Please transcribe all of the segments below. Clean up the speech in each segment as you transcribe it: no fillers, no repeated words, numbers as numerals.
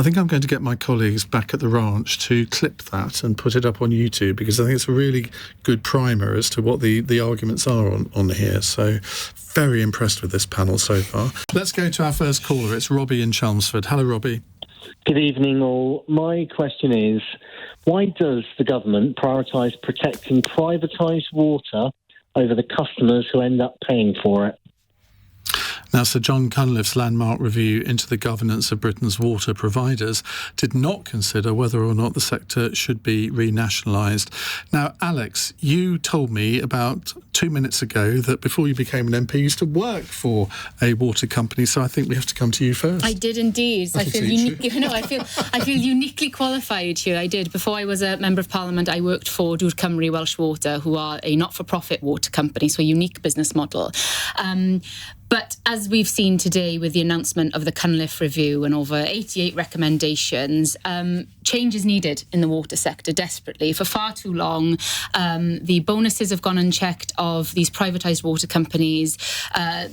I think I'm going to get my colleagues back at the ranch to clip that and put it up on YouTube, because I think it's a really good primer as to what the arguments are on here. So very impressed with this panel so far. Let's go to our first caller. It's Robbie in Chelmsford. Hello, Robbie. Good evening, all. My question is, why does the government prioritise protecting privatised water over the customers who end up paying for it? Now, Sir Jon Cunliffe's landmark review into the governance of Britain's water providers did not consider whether or not the sector should be renationalised. Now, Alex, you told me about 2 minutes ago that before you became an MP, you used to work for a water company, so I think we have to come to you first. I did indeed. I feel uniquely qualified here. I did. Before I was a Member of Parliament, I worked for Dŵr Cymru Welsh Water, who are a not-for-profit water company, so a unique business model. But as we've seen today with the announcement of the Cunliffe Review and over 88 recommendations, change is needed in the water sector desperately. For far too long, the bonuses have gone unchecked of these privatised water companies.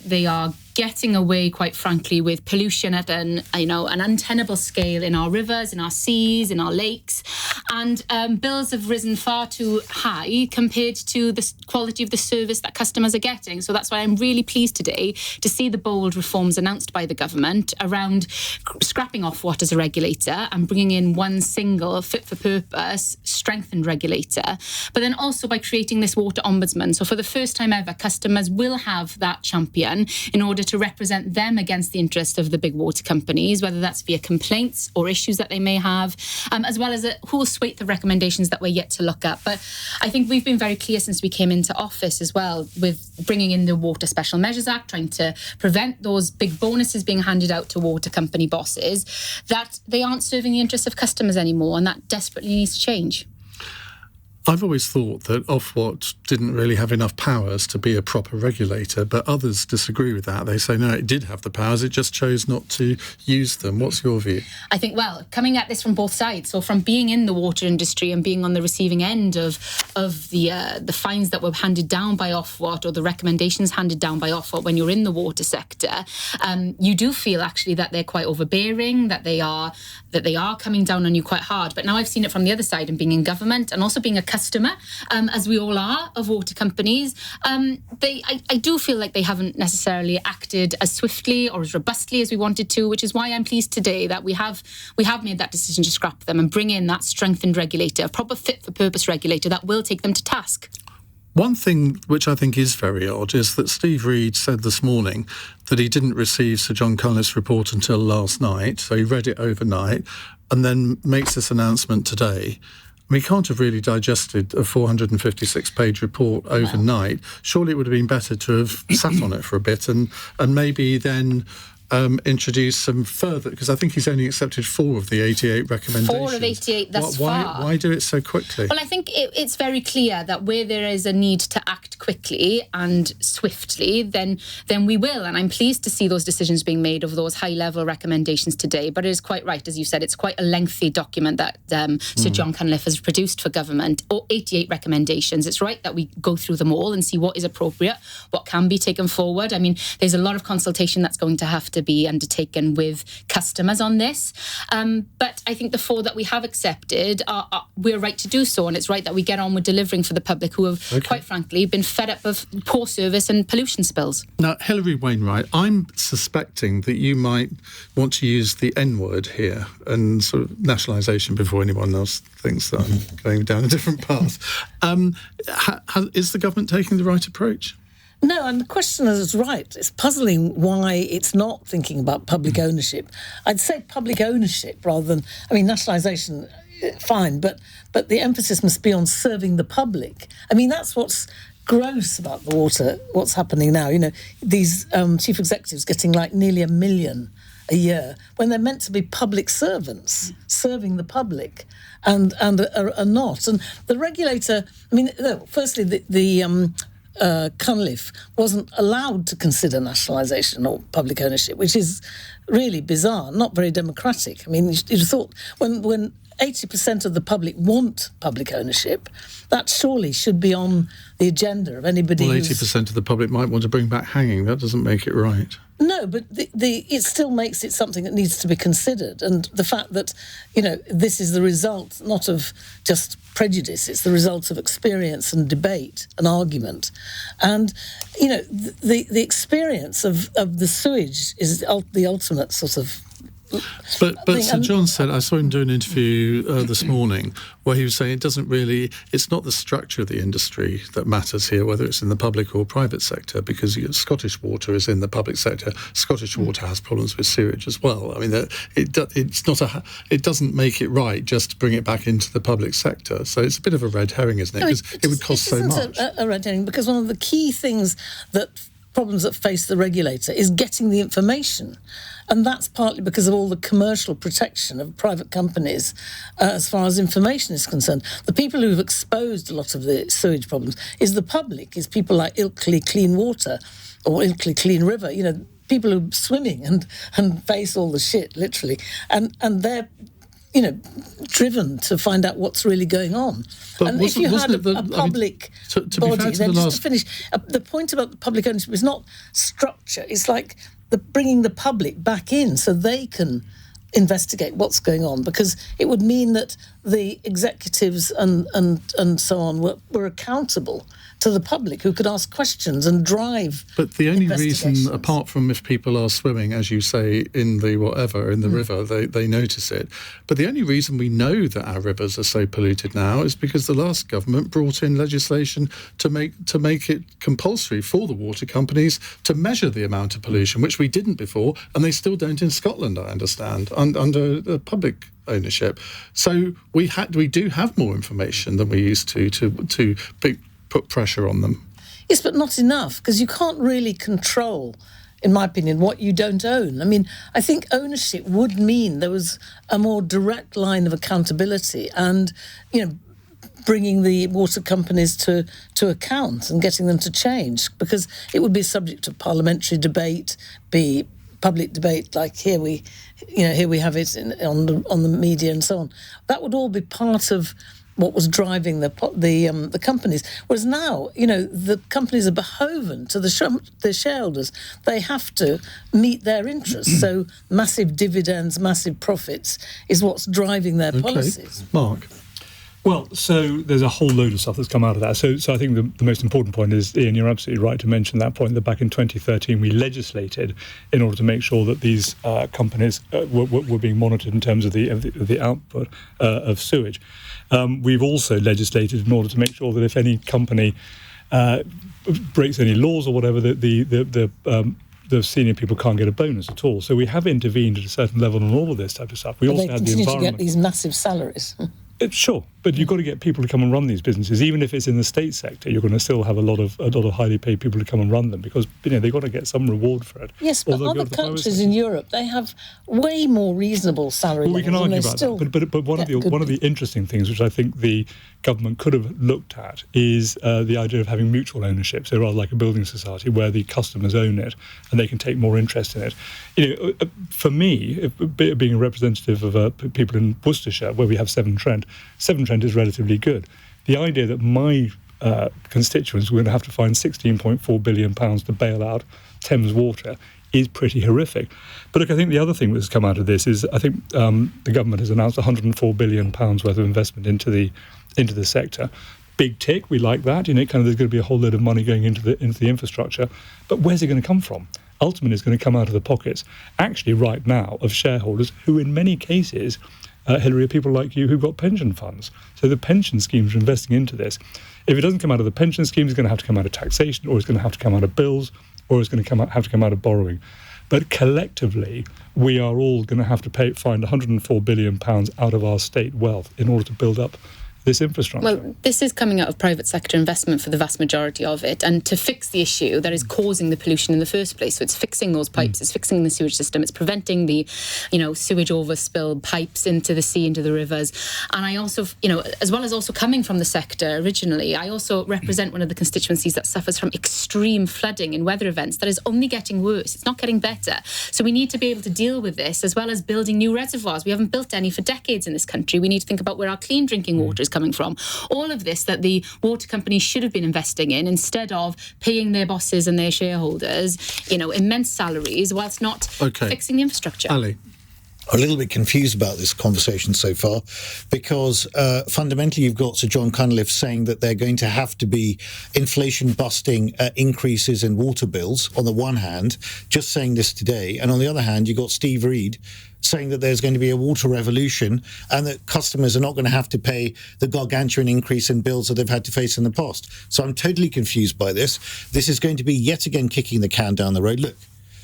They are getting away, quite frankly, with pollution at an untenable scale in our rivers, in our seas, in our lakes. And bills have risen far too high compared to the quality of the service that customers are getting. So that's why I'm really pleased today to see the bold reforms announced by the government around scrapping off water as a regulator and bringing in one single fit-for-purpose strengthened regulator, but then also by creating this water ombudsman. So for the first time ever, customers will have that champion in order to represent them against the interest of the big water companies, whether that's via complaints or issues that they may have, as well as a whole suite of recommendations that we're yet to look at. But I think we've been very clear since we came into office as well, with bringing in the Water Special Measures Act, trying to prevent those big bonuses being handed out to water company bosses, that they aren't serving the interests of customers anymore, and that desperately needs to change. I've always thought that Ofwat didn't really have enough powers to be a proper regulator, but others disagree with that. They say, no, it did have the powers, it just chose not to use them. What's your view? I think, well, coming at this from both sides, so from being in the water industry and being on the receiving end of the fines that were handed down by Ofwat, or the recommendations handed down by Ofwat when you're in the water sector, you do feel actually that they're quite overbearing, that they are coming down on you quite hard. But now I've seen it from the other side, and being in government and also being a customer, as we all are, of water companies, I do feel like they haven't necessarily acted as swiftly or as robustly as we wanted to, which is why I'm pleased today that we have made that decision to scrap them and bring in that strengthened regulator, a proper fit-for-purpose regulator that will take them to task. One thing which I think is very odd is that Steve Reid said this morning that he didn't receive Sir Jon Cunliffe's report until last night, so he read it overnight and then makes this announcement today. We can't have really digested a 456-page report overnight. Surely it would have been better to have sat on it for a bit and maybe then introduce some further, because I think he's only accepted 4 of the 88 recommendations. 4 of 88 thus far. Why do it so quickly? Well, I think it's very clear that where there is a need to act quickly and swiftly, then we will. And I'm pleased to see those decisions being made of those high-level recommendations today. But it is quite right, as you said, it's quite a lengthy document that Sir Jon Cunliffe has produced for government, 88 recommendations. It's right that we go through them all and see what is appropriate, what can be taken forward. I mean, there's a lot of consultation that's going to have to be undertaken with customers on this. But I think the 4 that we have accepted, we're right to do so, and it's right that we get on with delivering for the public who have, quite frankly, been fed up of poor service and pollution spills. Now, Hilary Wainwright, I'm suspecting that you might want to use the N-word here and sort of nationalisation before anyone else thinks that I'm going down a different path. Is the government taking the right approach? No, and the questioner is right. It's puzzling why it's not thinking about public ownership. I'd say public ownership rather than, nationalisation, fine, but the emphasis must be on serving the public. I mean, that's what's gross about the water, what's happening now. You know, these chief executives getting like nearly $1 million a year when they're meant to be public servants, serving the public, and are not. And the regulator, firstly, the Cunliffe wasn't allowed to consider nationalisation or public ownership, which is really bizarre, not very democratic. I mean, you'd thought when 80% of the public want public ownership, that surely should be on the agenda of anybody. Well, 80% of the public might want to bring back hanging. That doesn't make it right. No, but it still makes it something that needs to be considered. And the fact that, this is the result not of just prejudice, it's the result of experience and debate and argument. And, the experience of the sewage is the ultimate sort of... But Sir Jon said, I saw him do an interview this morning where he was saying it's not the structure of the industry that matters here, whether it's in the public or private sector, because Scottish Water is in the public sector. Scottish Water has problems with sewage as well. I mean, it doesn't make it right just to bring it back into the public sector. So it's a bit of a red herring, isn't it? Because it would cost so much. A red herring, because one of the key problems that face the regulator is getting the information. And that's partly because of all the commercial protection of private companies as far as information is concerned. The people who've exposed a lot of the sewage problems is the public, is people like Ilkley Clean Water or Ilkley Clean River, people who are swimming and face all the shit, literally. And they're driven to find out what's really going on. But and if you had a public body, then just to finish, the point about the public ownership is not structure, it's like bringing the public back in so they can investigate what's going on, because it would mean that the executives and so on were accountable to the public, who could ask questions and drive. But the only reason, apart from if people are swimming, as you say, in the river, they notice it. But the only reason we know that our rivers are so polluted now is because the last government brought in legislation to make it compulsory for the water companies to measure the amount of pollution, which we didn't before, and they still don't in Scotland, I understand, under public ownership. So we do have more information than we used to put pressure on them. Yes, but not enough, because you can't really control, in my opinion, what you don't own. I mean, I think ownership would mean there was a more direct line of accountability and, bringing the water companies to account and getting them to change, because it would be subject to parliamentary debate, be public debate, like here we have it on the media and so on. That would all be part of what was driving the companies. Whereas now, the companies are beholden to the shareholders. They have to meet their interests. So massive dividends, massive profits is what's driving their policies. Mark? Well, so there's a whole load of stuff that's come out of that. So I think the most important point is, Iain, you're absolutely right to mention that point, that back in 2013 we legislated in order to make sure that these companies were being monitored in terms of the output of sewage. We've also legislated in order to make sure that if any company breaks any laws or whatever, the senior people can't get a bonus at all. So we have intervened at a certain level on all of this type of stuff. We also had the environment. They continue to get these massive salaries. Sure, but you've got to get people to come and run these businesses. Even if it's in the state sector, you're going to still have a lot of highly paid people to come and run them, because they've got to get some reward for it. Yes, but other countries in Europe, they have way more reasonable salary levels. We can argue about that. But one of the interesting things, which I think the government could have looked at, is the idea of having mutual ownership, so rather like a building society where the customers own it and they can take more interest in it. For me, being a representative of people in Worcestershire, where we have Severn Trent is relatively good. The idea that my constituents were going to have to find £16.4 billion to bail out Thames Water is pretty horrific. But look, I think the other thing that's come out of this is, I think the government has announced £104 billion worth of investment into the sector. Big tick, we like that. There's going to be a whole load of money going into the infrastructure. But where's it going to come from? Ultimately, it's going to come out of the pockets, actually right now, of shareholders who in many cases, Hilary, are people like you who've got pension funds. So the pension schemes are investing into this. If it doesn't come out of the pension schemes, it's going to have to come out of taxation, or it's going to have to come out of bills, or it's going to have to come out of borrowing. But collectively, we are all going to have to find £104 billion out of our state wealth in order to build up this infrastructure? Well, this is coming out of private sector investment for the vast majority of it, and to fix the issue that is causing the pollution in the first place. So it's fixing those pipes, it's fixing the sewage system, it's preventing the, sewage overspill pipes into the sea, into the rivers. And I also, as well as also coming from the sector originally, I also represent one of the constituencies that suffers from extreme flooding and weather events that is only getting worse. It's not getting better. So we need to be able to deal with this, as well as building new reservoirs. We haven't built any for decades in this country. We need to think about where our clean drinking water is coming from. All of this that the water companies should have been investing in, instead of paying their bosses and their shareholders, immense salaries, whilst not fixing the infrastructure. Ali. A little bit confused about this conversation so far, because fundamentally you've got Sir Jon Cunliffe saying that they're going to have to be inflation-busting increases in water bills, on the one hand, just saying this today, and on the other hand, you've got Steve Reid saying that there's going to be a water revolution and that customers are not going to have to pay the gargantuan increase in bills that they've had to face in the past. So I'm totally confused by this. This is going to be yet again kicking the can down the road. Look,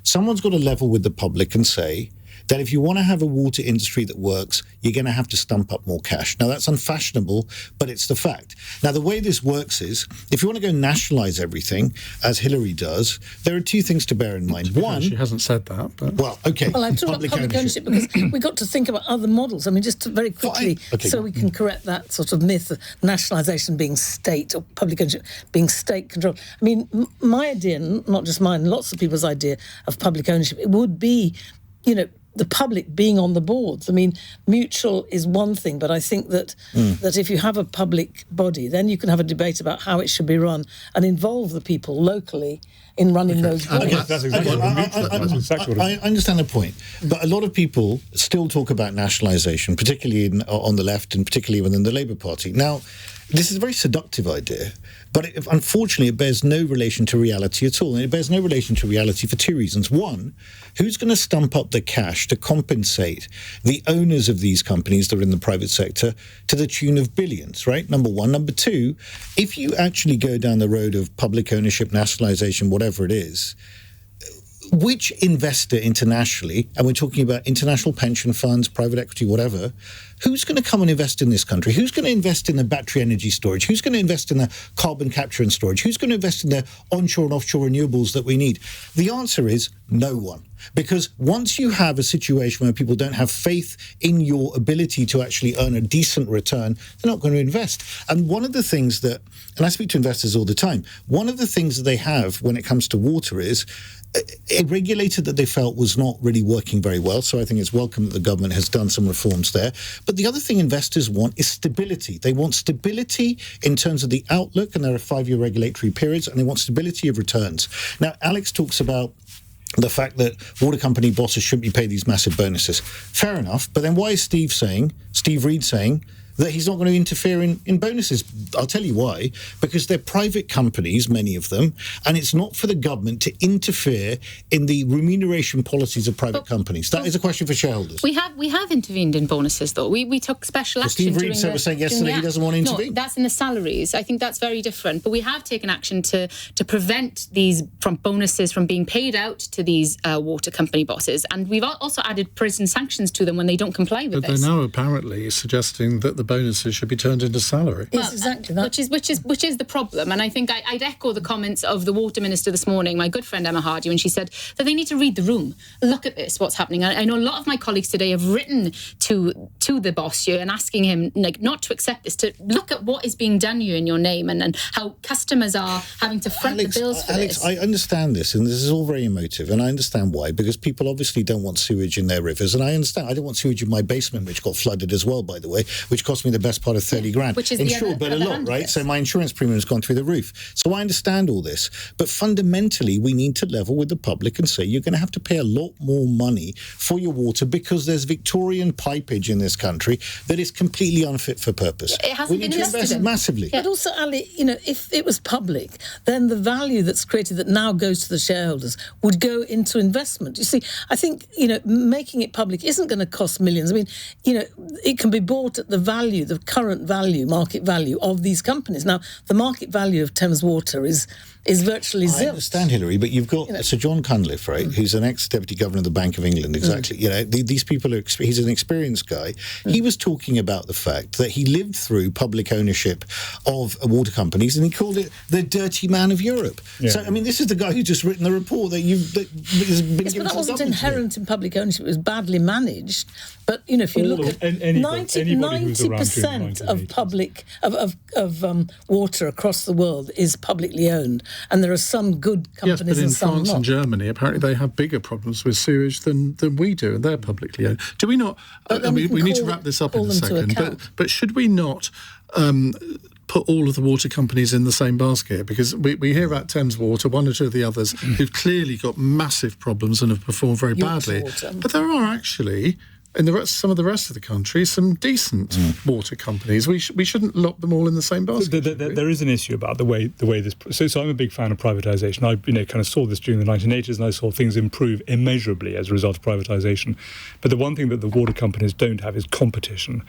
someone's got to level with the public and say that if you want to have a water industry that works, you're going to have to stump up more cash. Now, that's unfashionable, but it's the fact. Now, the way this works is, if you want to go nationalise everything, as Hillary does, there are two things to bear in mind. One... She hasn't said that, but... Well, OK. Well, I'm talking about public ownership because we've got to think about other models. I mean, just to very quickly, so we can correct that sort of myth of nationalisation being state, or public ownership being state controlled. I mean, my idea, not just mine, lots of people's idea of public ownership, it would be, the public being on the boards. I mean, mutual is one thing, but I think that that if you have a public body, then you can have a debate about how it should be run and involve the people locally in running those boards. That's exactly what I understand the point, but a lot of people still talk about nationalisation, particularly on the left and particularly within the Labour Party. Now, this is a very seductive idea, but unfortunately it bears no relation to reality at all. And it bears no relation to reality for two reasons. One, who's going to stump up the cash to compensate the owners of these companies that are in the private sector to the tune of billions, right? Number one. Number two, if you actually go down the road of public ownership, nationalisation, whatever it is, which investor internationally, and we're talking about international pension funds, private equity, whatever, who's going to come and invest in this country? Who's going to invest in the battery energy storage? Who's going to invest in the carbon capture and storage? Who's going to invest in the onshore and offshore renewables that we need? The answer is no one. Because once you have a situation where people don't have faith in your ability to actually earn a decent return, they're not going to invest. And one of the things that, and I speak to investors all the time, one of the things that they have when it comes to water is a regulator that they felt was not really working very well. So I think it's welcome that the government has done some reforms there. But the other thing investors want is stability. They want stability in terms of the outlook, and there are 5-year regulatory periods, and they want stability of returns. Now, Alex talks about the fact that water company bosses shouldn't be paid these massive bonuses. Fair enough. But then why is Steve Reid saying that he's not going to interfere in bonuses? I'll tell you why. Because they're private companies, many of them, and it's not for the government to interfere in the remuneration policies of private companies. That is a question for shareholders. We have intervened in bonuses, though. We took special action. Steve Reid was saying yesterday he doesn't want to intervene. No, that's in the salaries. I think that's very different. But we have taken action to prevent these bonuses from being paid out to these water company bosses. And we've also added prison sanctions to them when they don't comply with this. But they're now apparently suggesting that the bonuses should be turned into salary. Yes, exactly that. Which is the problem. And I think I'd echo the comments of the Water Minister this morning, my good friend Emma Hardy, when she said that they need to read the room. Look at this, what's happening. I know a lot of my colleagues today have written to the boss here and asking him not to accept this, to look at what is being done here in your name and how customers are having to front the bills for this. I understand this, and this is all very emotive, and I understand why, because people obviously don't want sewage in their rivers, and I understand. I don't want sewage in my basement, which got flooded as well, by the way, which cost me the best part of 30 grand. Which is insured, but a lot, right? So my insurance premium has gone through the roof. So I understand all this. But fundamentally, we need to level with the public and say you're going to have to pay a lot more money for your water because there's Victorian pipage in this country that is completely unfit for purpose. It hasn't been invested in massively. But also, Ali, if it was public, then the value that's created that now goes to the shareholders would go into investment. You see, I think, making it public isn't going to cost millions. I mean, it can be bought at the value value, the current value, market value of these companies. Now, the market value of Thames Water is virtually zilch. I understand, Hilary, but you've got Sir Jon Cunliffe, right, who's an ex-deputy governor of the Bank of England, exactly. These people he's an experienced guy. He was talking about the fact that he lived through public ownership of water companies, and he called it the dirty man of Europe. Yeah. So, I mean, this is the guy who's just written the report that has been given. But that wasn't inherent in public ownership. It was badly managed. But, if you look at 90% of public water across the world is publicly owned, and there are some good companies but in and some France not. and Germany, apparently they have bigger problems with sewage than we do, and they're publicly owned. Do we not? We need to wrap this up in a second. But should we not put all of the water companies in the same basket? Because we hear about Thames Water, one or two of the others who've clearly got massive problems and have performed very badly. But there are actually, in some of the rest of the country, some decent water companies. We shouldn't lock them all in the same basket. There is an issue about the way this. So I'm a big fan of privatisation. I kind of saw this during the 1980s, and I saw things improve immeasurably as a result of privatisation. But the one thing that the water companies don't have is competition,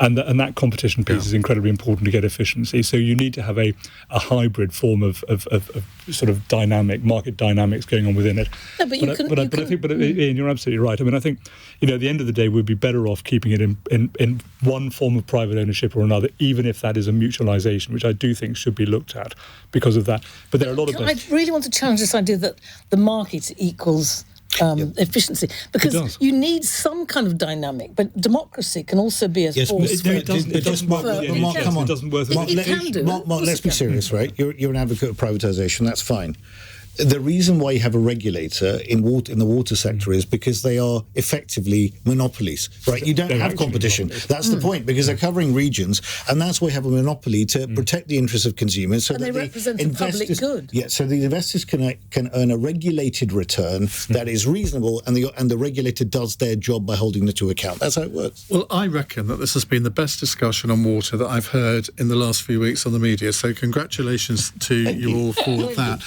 and that competition piece is incredibly important to get efficiency. So you need to have a hybrid form of sort of market dynamics going on within it. No, but Iain, you're absolutely right. I mean, I think at the end of the day, we'd be better off keeping it in one form of private ownership or another, even if that is a mutualisation, which I do think should be looked at because of that. But there are a lot of. I really want to challenge this idea that the market equals efficiency, because you need some kind of dynamic, but democracy can also be a force. It doesn't work. Come on. It doesn't work. Mark, let's be serious, right? You're an advocate of privatisation. That's fine. The reason why you have a regulator in the water sector is because they are effectively monopolies, right? You don't have competition. That's the point, because they're covering regions, and that's why you have a monopoly to protect the interests of consumers. So and that they represent the public good. Yeah, so the investors can earn a regulated return that is reasonable, and the regulator does their job by holding them to account. That's how it works. Well, I reckon that this has been the best discussion on water that I've heard in the last few weeks on the media. So congratulations to you all for that.